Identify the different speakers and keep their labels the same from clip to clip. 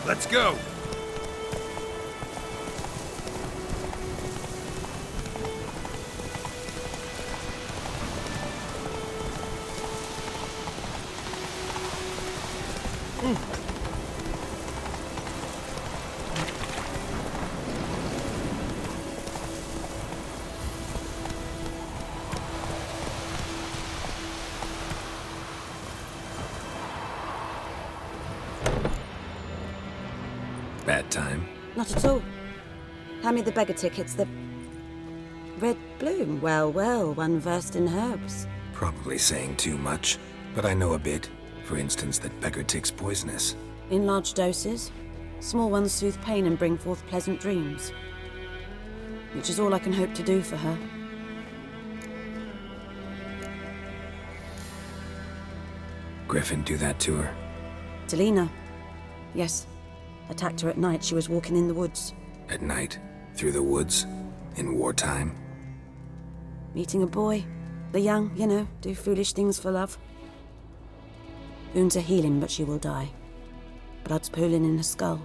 Speaker 1: Let's go!
Speaker 2: Bad time.
Speaker 3: Not at all. Hand me the beggar tickets, the... Red bloom. Well, well, one versed in herbs.
Speaker 2: Probably saying too much, but I know a bit. For instance, that beggar tick's poisonous.
Speaker 3: In large doses. Small ones soothe pain and bring forth pleasant dreams. Which is all I can hope to do for her.
Speaker 2: Griffin do that to her?
Speaker 3: Delina. Yes. Attacked her at night. She was walking in the woods.
Speaker 2: At night? Through the woods? In wartime?
Speaker 3: Meeting a boy. The young, you know, do foolish things for love. Wounds are healing, but she will die. Blood's pooling in her skull.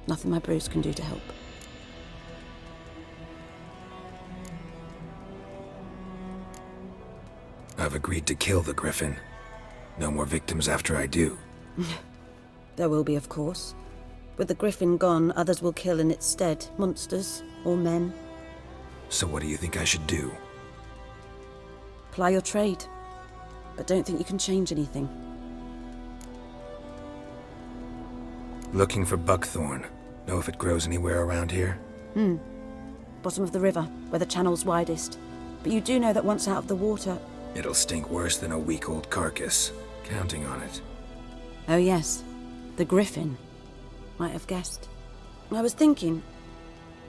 Speaker 3: Nothing my bruise can do to help.
Speaker 2: I've agreed to kill the Griffin. No more victims after I do.
Speaker 3: There will be, of course. With the Griffin gone, others will kill in its stead. Monsters, or men.
Speaker 2: So what do you think I should do?
Speaker 3: Ply your trade. But don't think you can change anything.
Speaker 2: Looking for buckthorn. Know if it grows anywhere around here?
Speaker 3: Bottom of the river, where the channel's widest. But you do know that once out of the water...
Speaker 2: It'll stink worse than a week-old carcass. Counting on it.
Speaker 3: Oh yes, the Griffin. Might have guessed. I was thinking...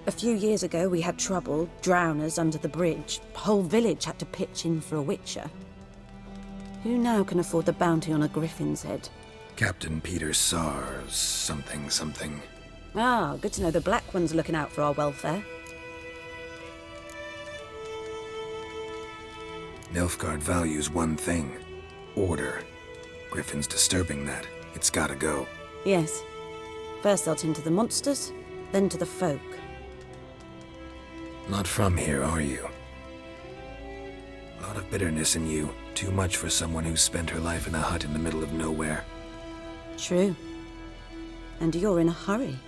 Speaker 3: A few years ago we had trouble, drowners under the bridge. Whole village had to pitch in for a witcher. Who now can afford the bounty on a Griffin's head?
Speaker 2: Captain Peter Sars, something.
Speaker 3: Ah, good to know the Black One's looking out for our welfare.
Speaker 2: Nilfgaard values one thing. Order. Griffin's disturbing that. It's gotta go.
Speaker 3: Yes. First they'll tend to the monsters, then to the folk.
Speaker 2: Not from here, are you? A lot of bitterness in you. Too much for someone who's spent her life in a hut in the middle of nowhere.
Speaker 3: True. And you're in a hurry.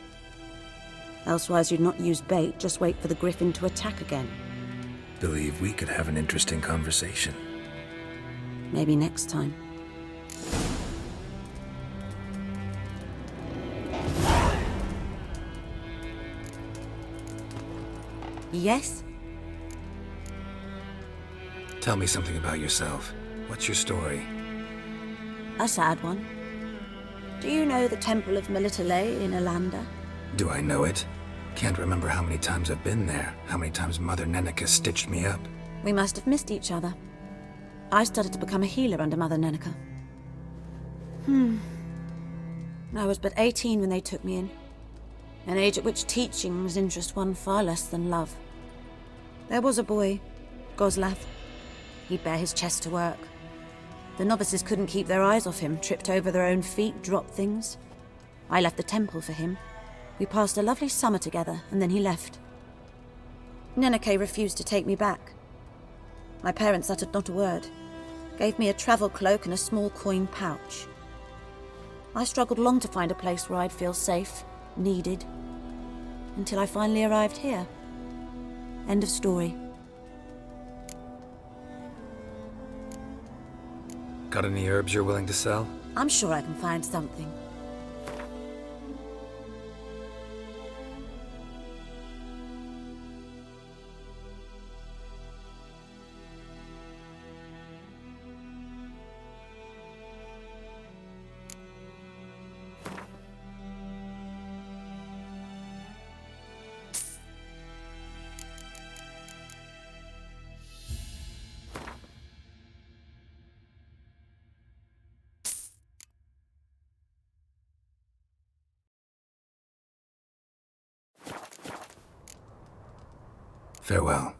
Speaker 3: Elsewise you'd not use bait, just wait for the Griffin to attack again.
Speaker 2: Believe we could have an interesting conversation.
Speaker 3: Maybe next time. Yes?
Speaker 2: Tell me something about yourself. What's your story?
Speaker 3: A sad one. Do you know the Temple of Melitele in Alanda?
Speaker 2: Do I know it? Can't remember how many times I've been there, how many times Mother Neneka stitched me up.
Speaker 3: We must have missed each other. I started to become a healer under Mother Neneka. I was but 18 when they took me in. An age at which teachings interest one far less than love. There was a boy, Goslav. He'd bare his chest to work. The novices couldn't keep their eyes off him, tripped over their own feet, dropped things. I left the temple for him. We passed a lovely summer together, and then he left. Neneke refused to take me back. My parents uttered not a word. Gave me a travel cloak and a small coin pouch. I struggled long to find a place where I'd feel safe, needed, until I finally arrived here. End of story.
Speaker 2: Got any herbs you're willing to sell?
Speaker 3: I'm sure I can find something.
Speaker 2: Farewell.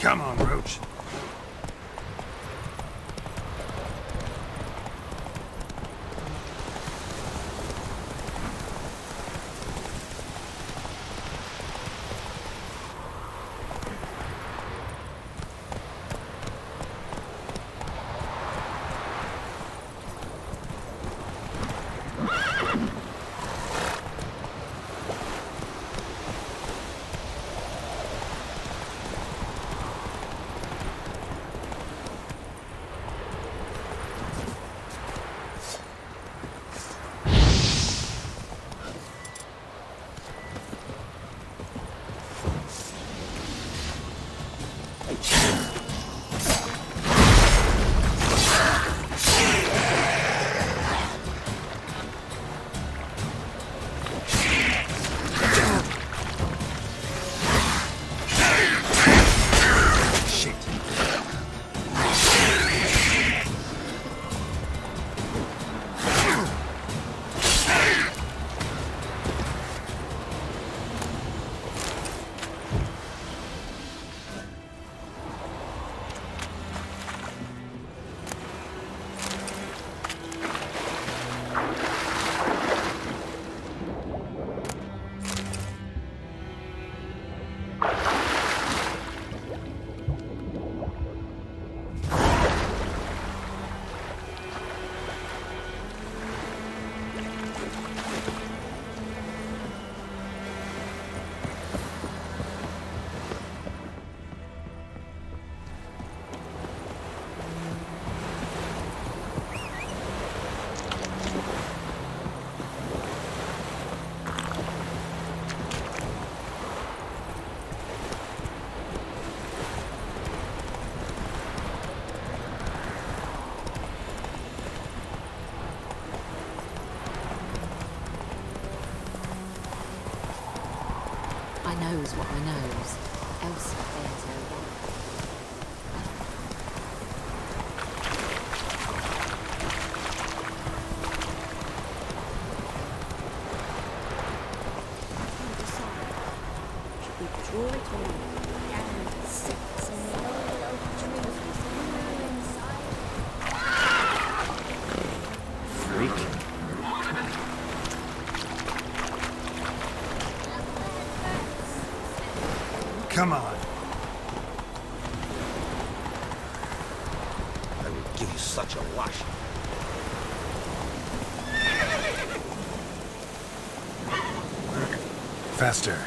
Speaker 2: Come on, Roach.
Speaker 1: I knows what I knows. Elsa bears her right.
Speaker 3: Should we draw it or and sits in the old oak tree
Speaker 2: Freak. Come on.
Speaker 4: I will give you such a wash.
Speaker 2: Faster.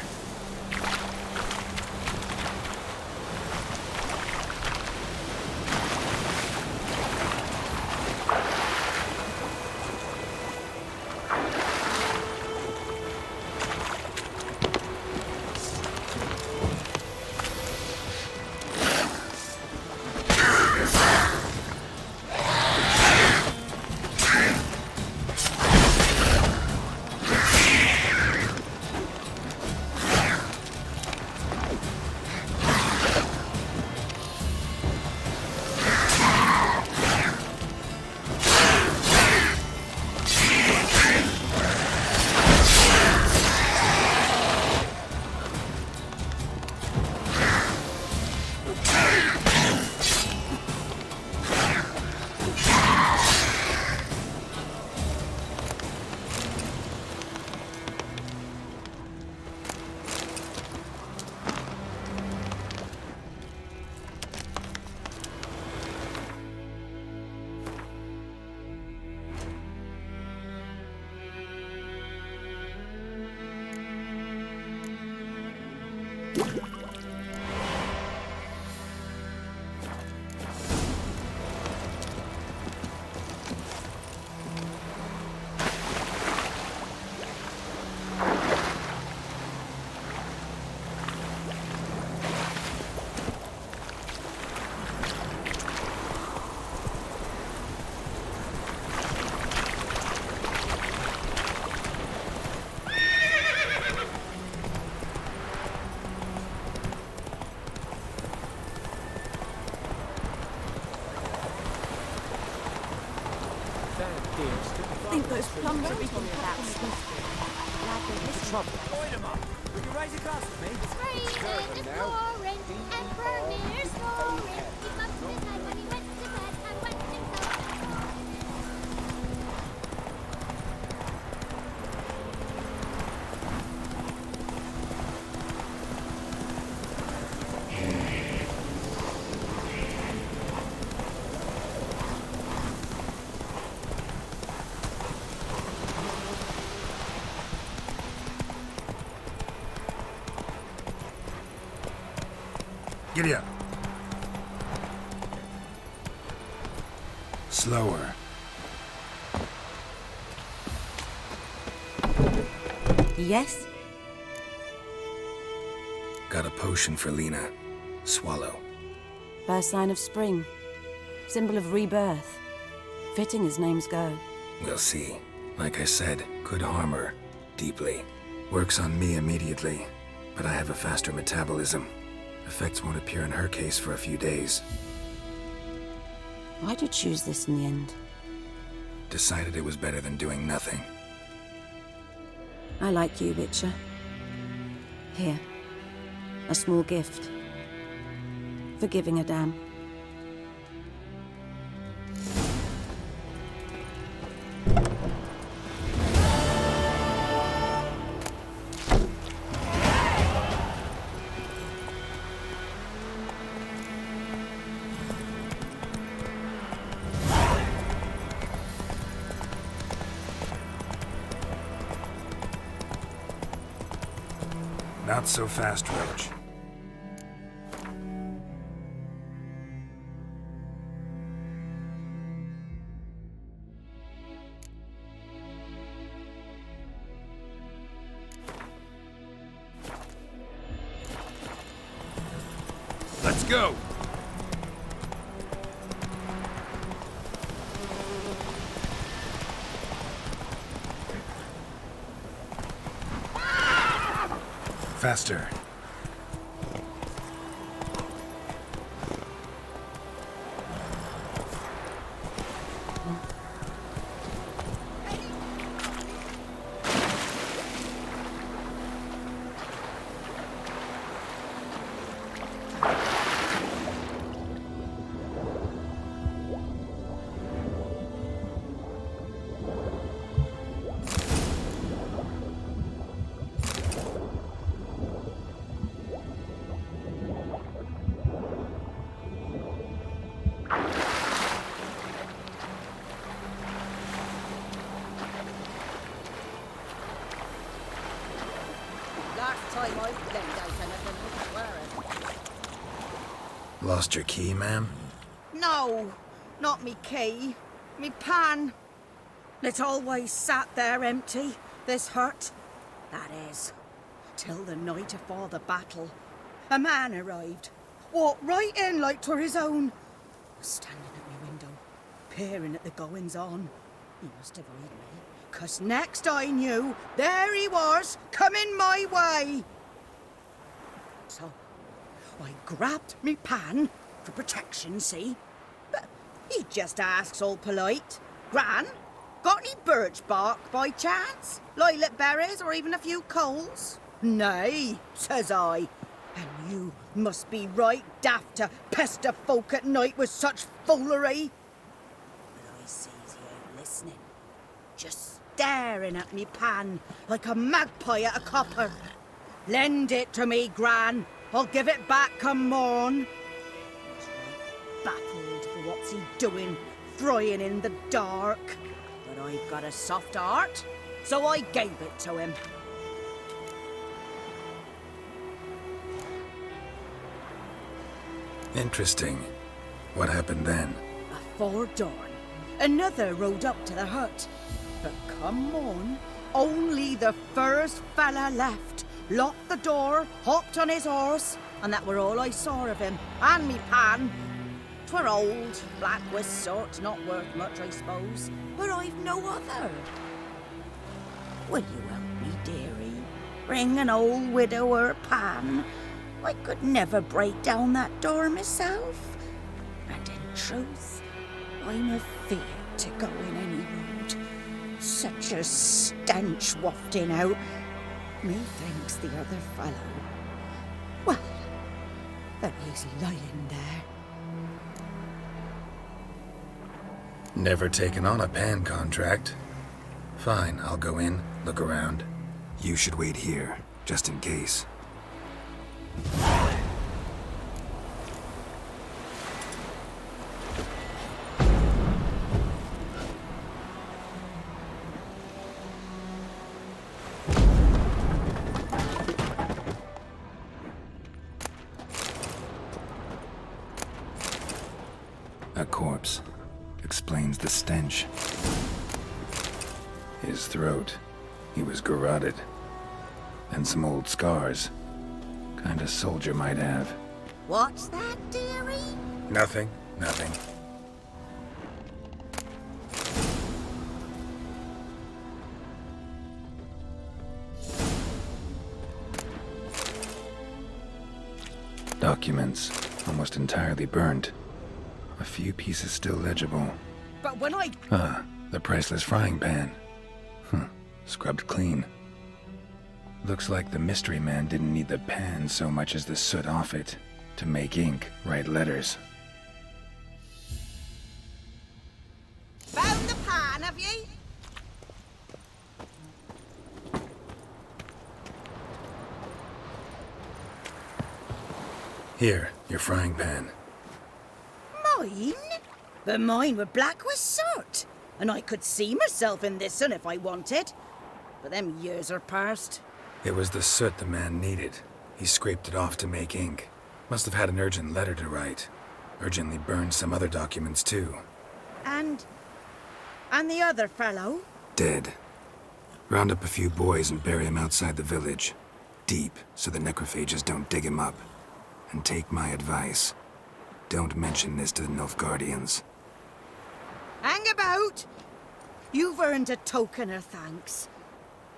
Speaker 3: I think those plums are becoming about
Speaker 4: Trouble.
Speaker 5: you rise across with me?
Speaker 6: It's raining, it's pouring, and Vermeer's snoring. He bumped his head when he went to bed and went himself to
Speaker 2: Giddy up. Slower.
Speaker 3: Yes?
Speaker 2: Got a potion for Lena. Swallow.
Speaker 3: First sign of spring. Symbol of rebirth. Fitting as names go.
Speaker 2: We'll see. Like I said, could harm her. Deeply. Works on me immediately, but I have a faster metabolism. Effects won't appear in her case for a few days.
Speaker 3: Why'd you choose this in the end?
Speaker 2: Decided it was better than doing nothing.
Speaker 3: I like you, Witcher. Here. A small gift. For giving a damn.
Speaker 2: Not so fast, Roach. Let's go! Faster.
Speaker 7: Last time I laid out anything was wearing.
Speaker 2: Lost your key, ma'am?
Speaker 7: No, not me key. Me pan. It always sat there empty, this hut. That is, till the night afore the battle. A man arrived. Walked right in like 'twere his own. Was standing at my window, peering at the goings-on. He must have eyed me, 'cause next I knew, there he was, coming my way. So, I grabbed me pan, for protection, see? But he just asks all polite, Gran, got any birch bark by chance? Lilac berries or even a few coals? Nay, says I. And you must be right daft to pester folk at night with such foolery. But I sees he ain't listening, just staring at me pan like a magpie at a copper. Lend it to me, Gran. I'll give it back come morn. He's right baffled for what's he doing, frying in the dark. But I've got a soft heart, so I gave it to him.
Speaker 2: Interesting. What happened then?
Speaker 7: Afore dawn, another rode up to the hut. But come on, only the first fella left. Locked the door, hopped on his horse, and that were all I saw of him. And me pan. 'Twere old, black with sort, not worth much, I suppose. But I've no other. Will you help me, dearie? Bring an old widower pan. I could never break down that door myself. And in truth, I'm afeard to go in any road. Such a stench wafting out. Methinks the other fellow. Well, there he's lying there.
Speaker 2: Never taken on a pan contract. Fine, I'll go in, look around. You should wait here, just in case. A corpse. Explains the stench. His throat. He was garroted. And some old scars. Kind of soldier might have.
Speaker 7: What's that, dearie?
Speaker 2: Nothing. Nothing. Documents. Almost entirely burned. A few pieces still legible.
Speaker 7: But when I...
Speaker 2: Ah, the priceless frying pan. Scrubbed clean. Looks like the mystery man didn't need the pan so much as the soot off it to make ink, write letters.
Speaker 7: Found the pan, have ye?
Speaker 2: Here, your frying pan.
Speaker 7: Mine? But mine were black with soot. And I could see myself in this one if I wanted. But them years are past.
Speaker 2: It was the soot the man needed. He scraped it off to make ink. Must have had an urgent letter to write. Urgently burned some other documents too.
Speaker 7: And the other fellow?
Speaker 2: Dead. Round up a few boys and bury him outside the village. Deep, so the necrophages don't dig him up. And take my advice. Don't mention this to the Nilfgaardians.
Speaker 7: Hang about! You've earned a token of thanks.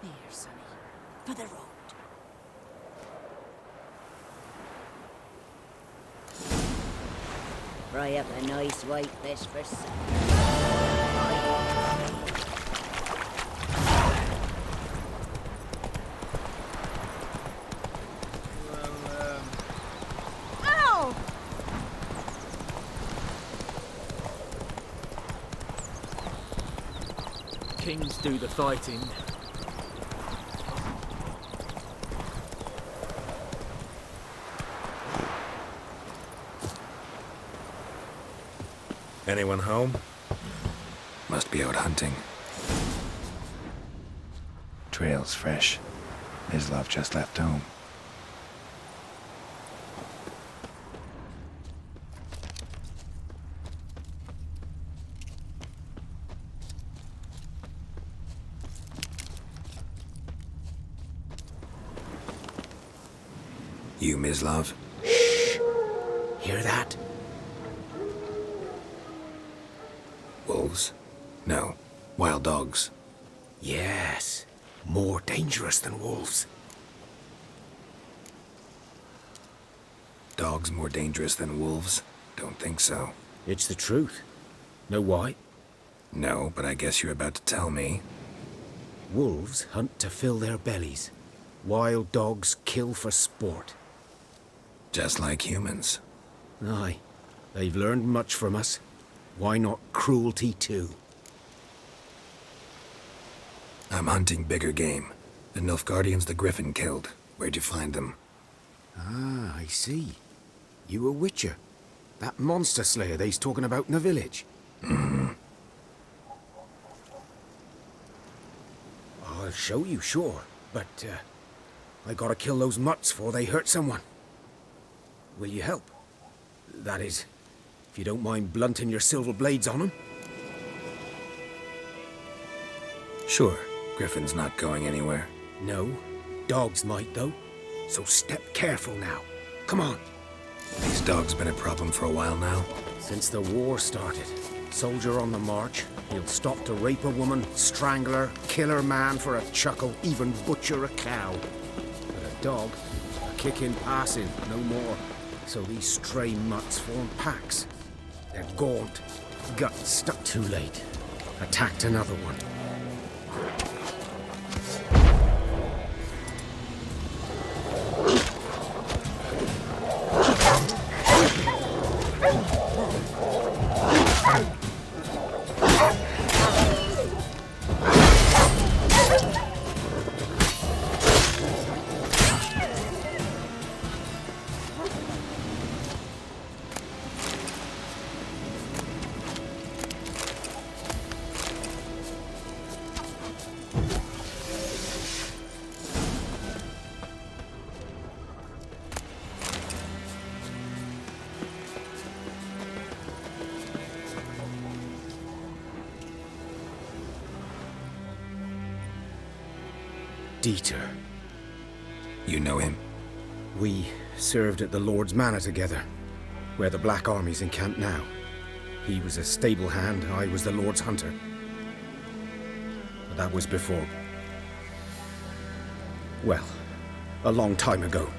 Speaker 7: Here, sonny, for the road. Fry up a nice white fish for supper. Ow!
Speaker 5: Kings do the fighting.
Speaker 2: Anyone home? Must be out hunting. Trail's fresh. Mislav just left home. You, Mislav?
Speaker 4: Hear that?
Speaker 2: Wolves? No. Wild dogs.
Speaker 4: Yes. More dangerous than wolves.
Speaker 2: Dogs more dangerous than wolves? Don't think so.
Speaker 4: It's the truth. Know why?
Speaker 2: No, but I guess you're about to tell me.
Speaker 4: Wolves hunt to fill their bellies. Wild dogs kill for sport.
Speaker 2: Just like humans.
Speaker 4: Aye. They've learned much from us. Why not cruelty too?
Speaker 2: I'm hunting bigger game. The Nilfgaardians the Griffin killed. Where'd you find them?
Speaker 4: Ah, I see. You a witcher. That monster slayer they's talking about in the village. I'll show you, sure. But, I gotta kill those mutts before they hurt someone. Will you help? That is, if you don't mind blunting your silver blades on them.
Speaker 2: Sure. Griffin's not going anywhere.
Speaker 4: No. Dogs might, though. So step careful now. Come on.
Speaker 2: These dogs been a problem for a while now.
Speaker 4: Since the war started. Soldier on the march. He'll stop to rape a woman, strangle her, kill her man for a chuckle, even butcher a cow. But a dog, a kick in passing, no more. So these stray mutts form packs. They're gaunt, guts stuck too late. Attacked another one. Dieter.
Speaker 2: You know him?
Speaker 4: We served at the Lord's Manor together, where the Black Army's encamped now. He was a stable hand, I was the Lord's hunter. But that was before... well, a long time ago.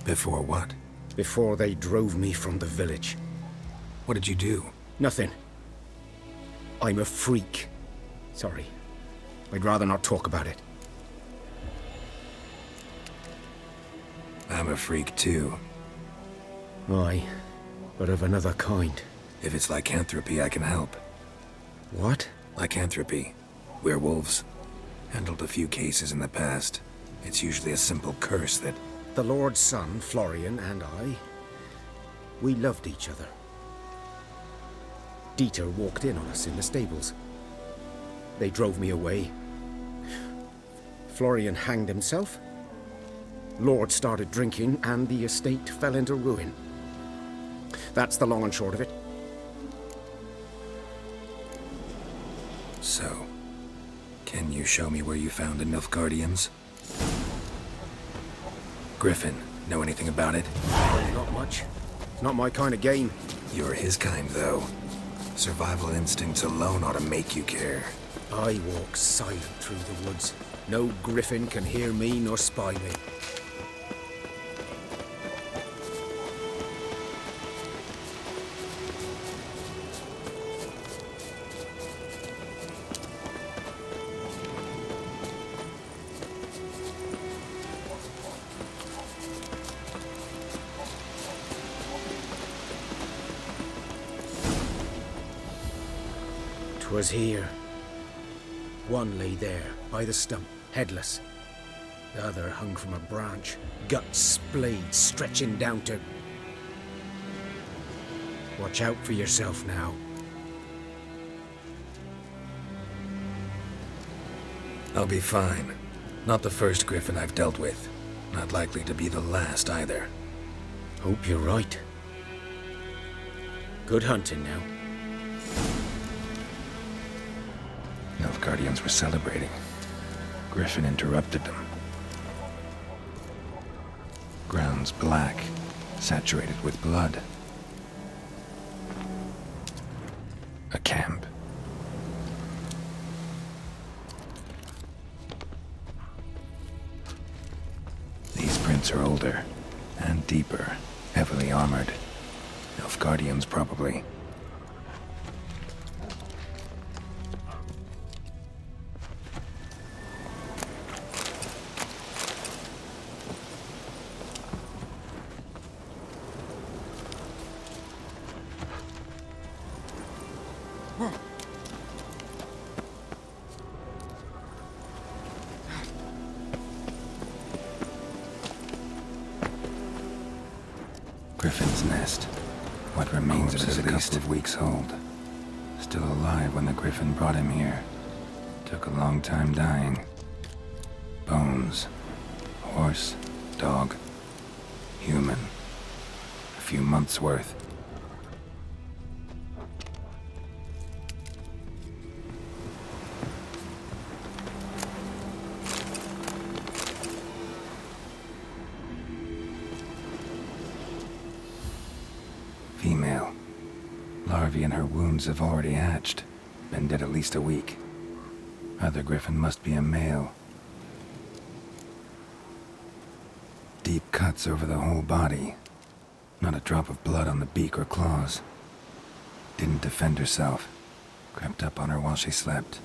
Speaker 2: Before what?
Speaker 4: Before they drove me from the village.
Speaker 2: What did you do?
Speaker 4: Nothing. I'm a freak. Sorry. I'd rather not talk about it.
Speaker 2: I'm a freak too.
Speaker 4: Aye, but of another kind.
Speaker 2: If it's lycanthropy, I can help.
Speaker 4: What?
Speaker 2: Lycanthropy. Werewolves. Handled a few cases in the past. It's usually a simple curse that...
Speaker 4: The Lord's son, Florian, and I... we loved each other. Dieter walked in on us in the stables. They drove me away. Florian hanged himself. Lord started drinking, and the estate fell into ruin. That's the long and short of it.
Speaker 2: So, can you show me where you found the Nilfgaardians? Griffin, know anything about it?
Speaker 4: Not much. It's not my kind of game.
Speaker 2: You're his kind, though. Survival instincts alone ought to make you care.
Speaker 4: I walk silent through the woods. No griffin can hear me nor spy me. Was here. One lay there, by the stump, headless. The other hung from a branch, guts splayed, stretching down to... Watch out for yourself now.
Speaker 2: I'll be fine. Not the first griffin I've dealt with. Not likely to be the last either.
Speaker 4: Hope you're right. Good hunting now.
Speaker 2: Nilfgaardians were celebrating. Griffin interrupted them. Ground's black, saturated with blood. A camp. These prints are older and deeper, heavily armored. Nilfgaardians, probably. Griffin's nest. What remains of it is a couple of weeks old. Still alive when the Griffin brought him here. Took a long time dying. Bones. Horse. Dog. Human. A few months' worth. Female. Larvae in her wounds have already hatched. Been dead at least a week. Other Griffin must be a male. Deep cuts over the whole body. Not a drop of blood on the beak or claws. Didn't defend herself. Crept up on her while she slept.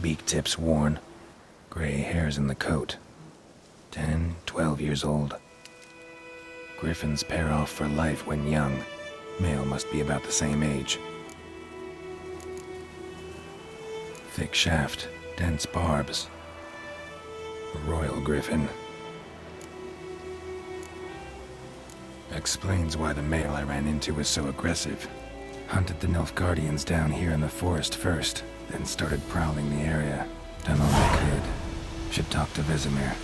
Speaker 2: Beak tips worn. Gray hair scars in the coat. 10, 12 years old. Griffins pair off for life when young. Male must be about the same age. Thick shaft, dense barbs. A royal griffin. Explains why the male I ran into was so aggressive. Hunted the Nilfgaardians down here in the forest first, then started prowling the area. Done all I could. Should talk to Vesemir.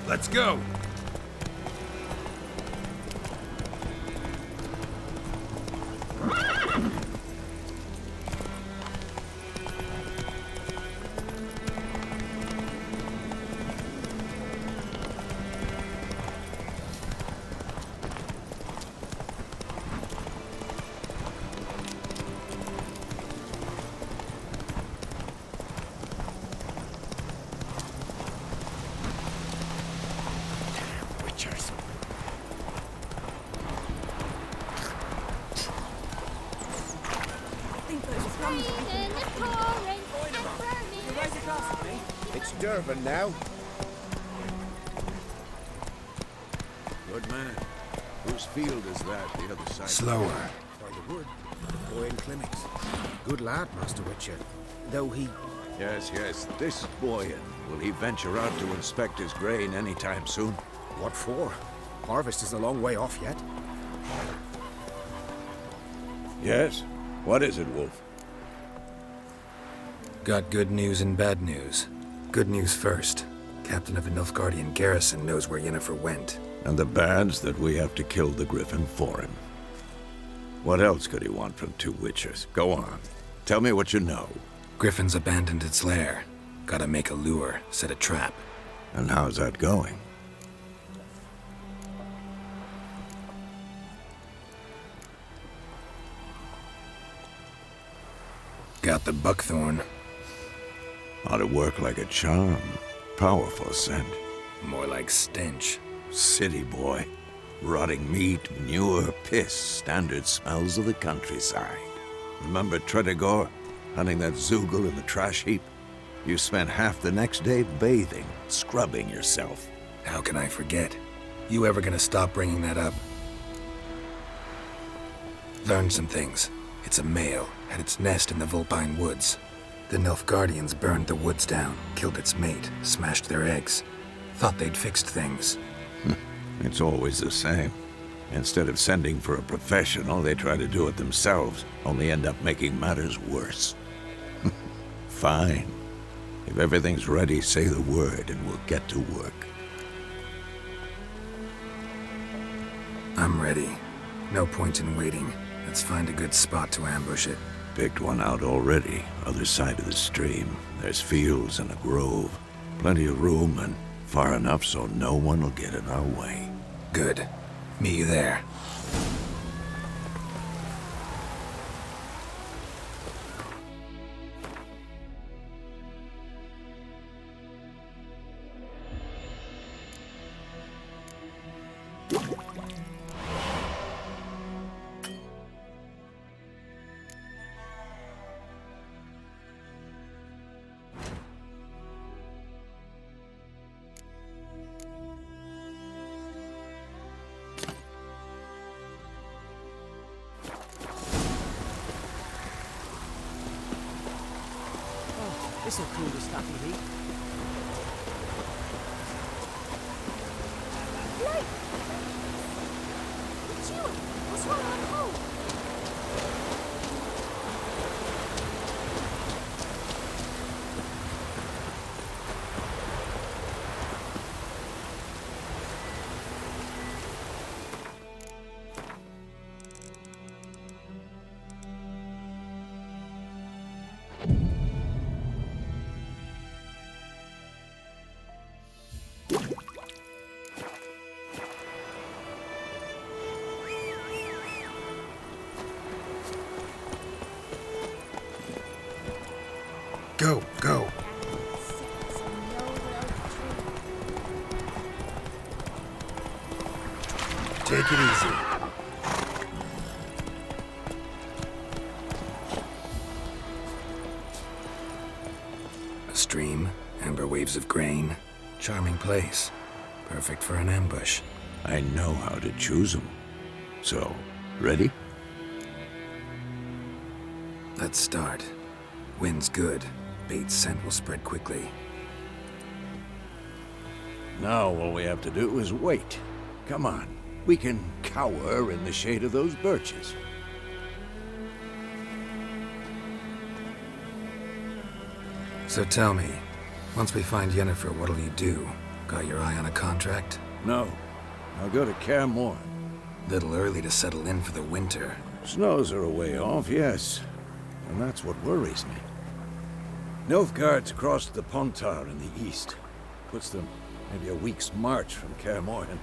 Speaker 8: Let's go!
Speaker 6: Raining and pouring and burning.
Speaker 4: It's Durban now.
Speaker 8: Good man. Whose field is that, the other side?
Speaker 2: Slower.
Speaker 4: By the wood. Boy in Clements. Good lad, Master Witcher. Though he...
Speaker 8: Yes, this Boyan. Will he venture out to inspect his grain anytime soon?
Speaker 4: What for? Harvest is a long way off yet.
Speaker 8: Yes? What is it, Wolf?
Speaker 2: Got good news and bad news. Good news first. Captain of the Nilfgaardian garrison knows where Yennefer went.
Speaker 8: And the bad's that we have to kill the Griffin for him. What else could he want from two witchers? Go on. Tell me what you know.
Speaker 2: Griffin's abandoned its lair. Gotta make a lure, set a trap.
Speaker 8: And how's that going?
Speaker 2: Got the buckthorn.
Speaker 8: Ought to work like a charm. Powerful scent.
Speaker 2: More like stench.
Speaker 8: City boy. Rotting meat, manure, piss. Standard smells of the countryside. Remember Tredegor? Hunting that Zoogle in the trash heap? You spent half the next day bathing, scrubbing yourself.
Speaker 2: How can I forget? You ever gonna stop bringing that up? Learned some things. It's a male, had its nest in the Vulpine Woods. The Nilfgaardians burned the woods down, killed its mate, smashed their eggs. Thought they'd fixed things.
Speaker 8: It's always the same. Instead of sending for a professional, they try to do it themselves, only end up making matters worse. Fine. If everything's ready, say the word and we'll get to work.
Speaker 2: I'm ready. No point in waiting. Let's find a good spot to ambush it.
Speaker 8: Picked one out already, other side of the stream. There's fields and a grove. Plenty of room and far enough so no one will get in our way.
Speaker 2: Good. Meet you there.
Speaker 5: This'll cool the stuff you eat.
Speaker 6: Blake! It's you! What's wrong on hold?
Speaker 2: Go, go. Take it easy. A stream, amber waves of grain. Charming place. Perfect for an ambush.
Speaker 8: I know how to choose them. So, ready?
Speaker 2: Let's start. Wind's good. Bait's scent will spread quickly.
Speaker 8: Now all we have to do is wait. Come on. We can cower in the shade of those birches.
Speaker 2: So tell me, once we find Yennefer, what'll you do? Got your eye on a contract?
Speaker 8: No. I'll go to Kaer Morhen.
Speaker 2: Little early to settle in for the winter.
Speaker 8: Snows are a way off, yes. And that's what worries me. Nilfgaard's crossed the Pontar in the east. Puts them maybe a week's march from Kaer Morhen.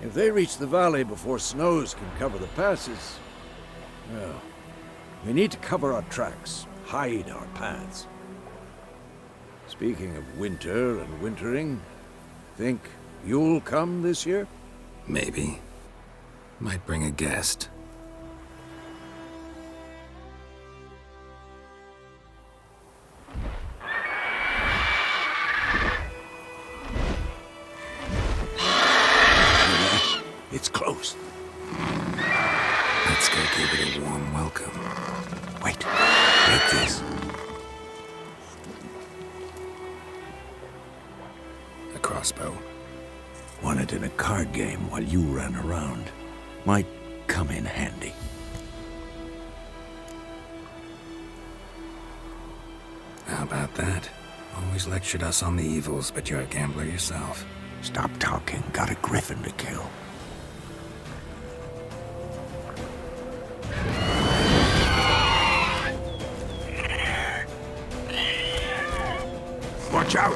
Speaker 8: If they reach the valley before snows can cover the passes, well, we need to cover our tracks, hide our paths. Speaking of winter and wintering, think you'll come this year?
Speaker 2: Maybe. Might bring a guest.
Speaker 8: It's close.
Speaker 2: Let's go give it a warm welcome.
Speaker 8: Wait, take this.
Speaker 2: A crossbow.
Speaker 8: Won it in a card game while you ran around. Might come in handy.
Speaker 2: How about that? Always lectured us on the evils, but you're a gambler yourself.
Speaker 8: Stop talking. Got a griffin to kill. Watch out!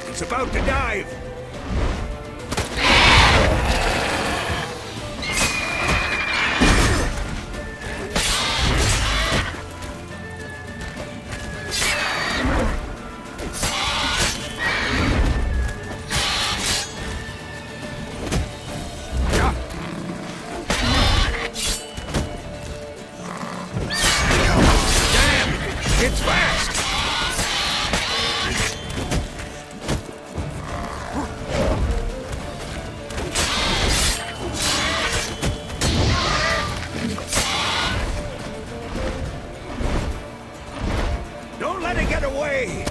Speaker 8: It's about to dive! It's fast! Don't let it get away!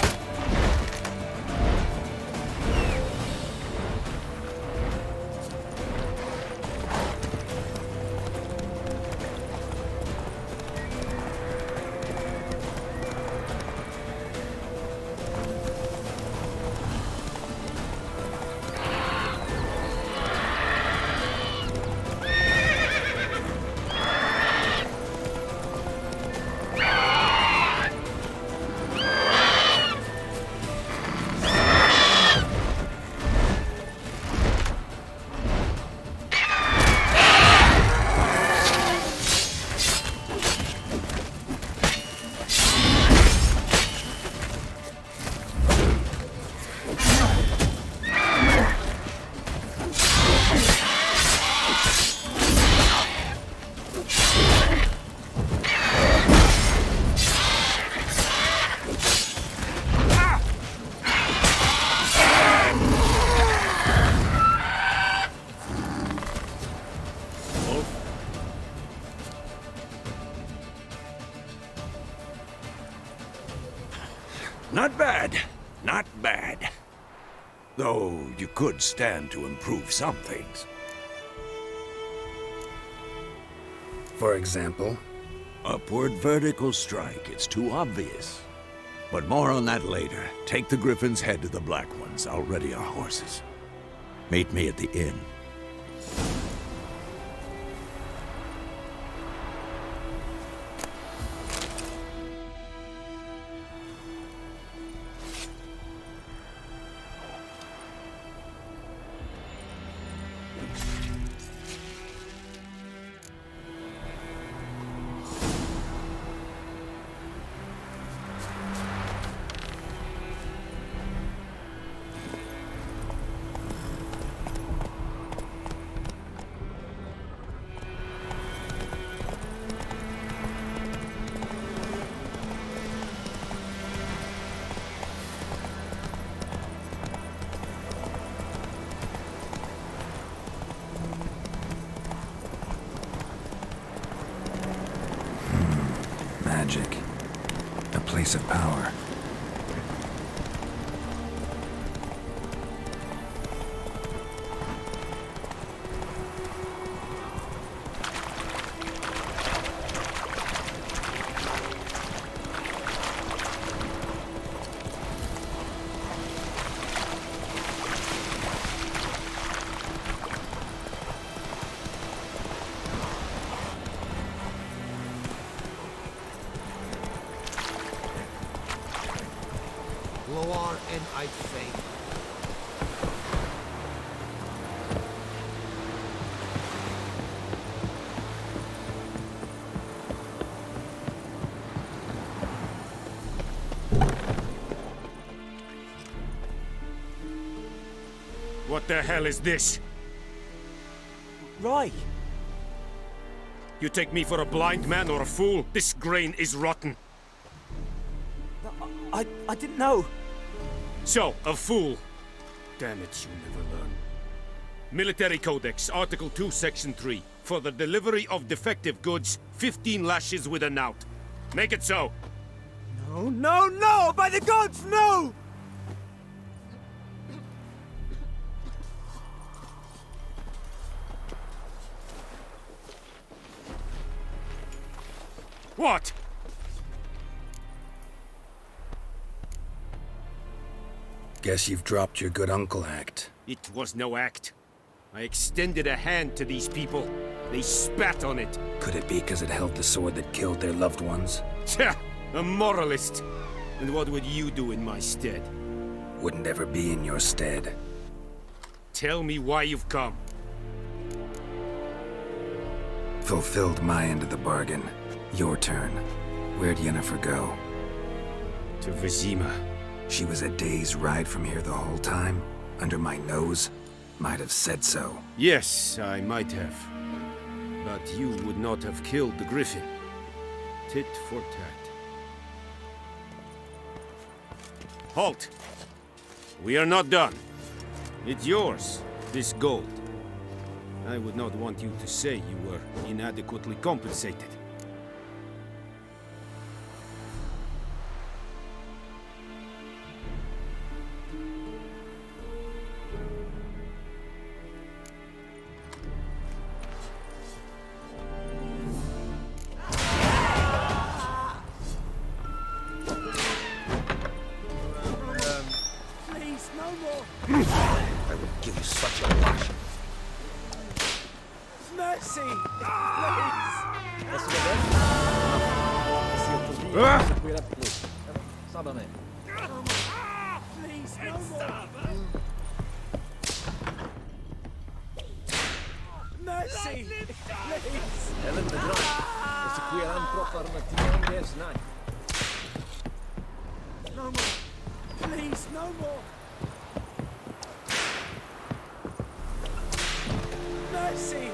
Speaker 8: Not bad. Not bad. Though you could stand to improve some things.
Speaker 2: For example?
Speaker 8: Upward vertical strike. It's too obvious. But more on that later. Take the Griffin's head to the Black Ones. I'll ready our horses. Meet me at the inn.
Speaker 2: magic. A place of power.
Speaker 9: Lower and I think.
Speaker 10: What the hell is this?
Speaker 5: Right.
Speaker 10: You take me for a blind man or a fool? This grain is rotten.
Speaker 5: I didn't know.
Speaker 10: So, a fool. Damn it, you never learn. Military Codex, Article 2, Section 3. For the delivery of defective goods, 15 lashes with a knout. Make it so.
Speaker 5: No, no, no! By the gods, no!
Speaker 10: What?
Speaker 2: Guess you've dropped your good uncle act.
Speaker 10: It was no act. I extended a hand to these people. They spat on it.
Speaker 2: Could it be because it held the sword that killed their loved ones?
Speaker 10: Tja, a moralist. And what would you do in my stead?
Speaker 2: Wouldn't ever be in your stead.
Speaker 10: Tell me why you've come.
Speaker 2: Fulfilled my end of the bargain. Your turn. Where'd Yennefer go?
Speaker 10: To Vizima.
Speaker 2: She was a day's ride from here the whole time? Under my nose? Might have said so.
Speaker 10: Yes, I might have. But you would not have killed the griffin. Tit for tat. Halt! We are not done. It's yours, this gold. I would not want you to say you were inadequately compensated.
Speaker 5: Please, no more!
Speaker 9: I will give you such a lash.
Speaker 5: Mercy! Please, no more! Mercy! Please!
Speaker 9: Ellen de Grant. Is ik weer aanproppen met die yes, night.
Speaker 5: No more! Please, no more! Mercy!